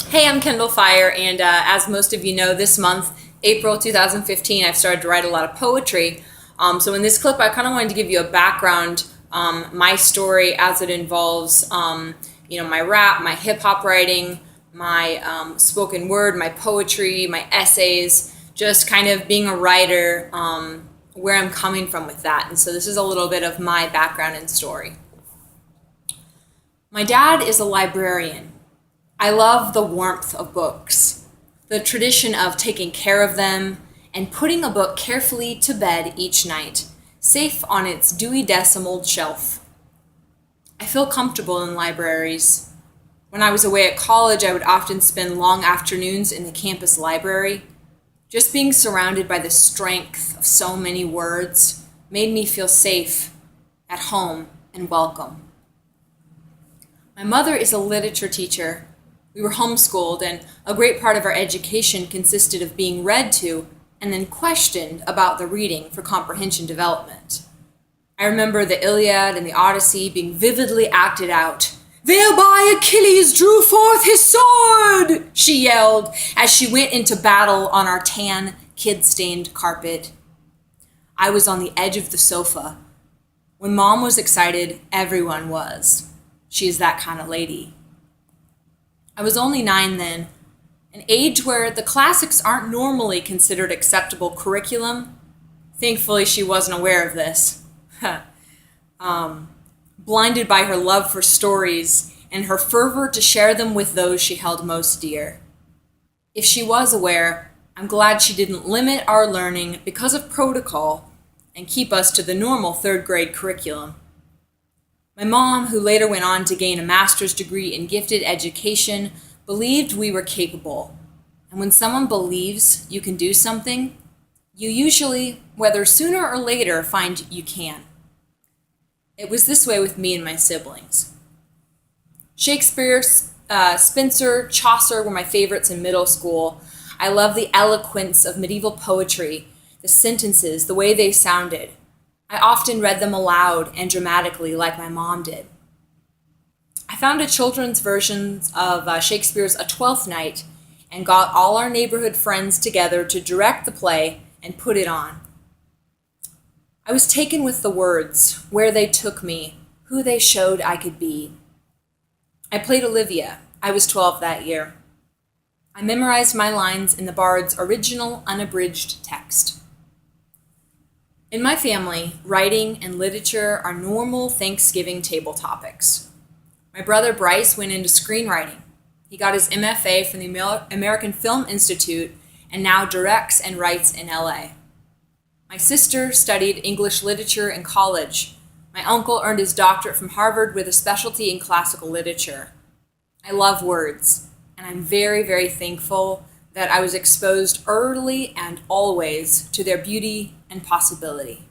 Hey, I'm Kendall Fire, and as most of you know, this month, April 2015, I've started to write a lot of poetry. So in this clip, I kind of wanted to give you a background, my story as it involves, my rap, my hip hop writing, my spoken word, my poetry, my essays, just kind of being a writer, where I'm coming from with that. And so this is a little bit of my background and story. My dad is a librarian. I love the warmth of books, the tradition of taking care of them and putting a book carefully to bed each night, safe on its dewy decimaled shelf. I feel comfortable in libraries. When I was away at college, I would often spend long afternoons in the campus library. Just being surrounded by the strength of so many words made me feel safe, at home, and welcome. My mother is a literature teacher. We were homeschooled, and a great part of our education consisted of being read to and then questioned about the reading for comprehension development. I remember the Iliad and the Odyssey being vividly acted out. "Thereby Achilles drew forth his sword," she yelled as she went into battle on our tan, kid-stained carpet. I was on the edge of the sofa. When Mom was excited, everyone was. She is that kind of lady. I was only 9 then, an age where the classics aren't normally considered acceptable curriculum. Thankfully, she wasn't aware of this. Blinded by her love for stories and her fervor to share them with those she held most dear. If she was aware, I'm glad she didn't limit our learning because of protocol and keep us to the normal 3rd grade curriculum. My mom, who later went on to gain a master's degree in gifted education, believed we were capable. And when someone believes you can do something, you usually, whether sooner or later, find you can. It was this way with me and my siblings. Shakespeare, Spenser, Chaucer were my favorites in middle school. I love the eloquence of medieval poetry, the sentences, the way they sounded. I often read them aloud and dramatically like my mom did. I found a children's version of Shakespeare's A Twelfth Night and got all our neighborhood friends together to direct the play and put it on. I was taken with the words, where they took me, who they showed I could be. I played Olivia. I was 12 that year. I memorized my lines in the Bard's original unabridged text. In my family, writing and literature are normal Thanksgiving table topics. My brother Bryce went into screenwriting. He got his MFA from the American Film Institute and now directs and writes in LA. My sister studied English literature in college. My uncle earned his doctorate from Harvard with a specialty in classical literature. I love words, and I'm very, very thankful that I was exposed early and always to their beauty and possibility.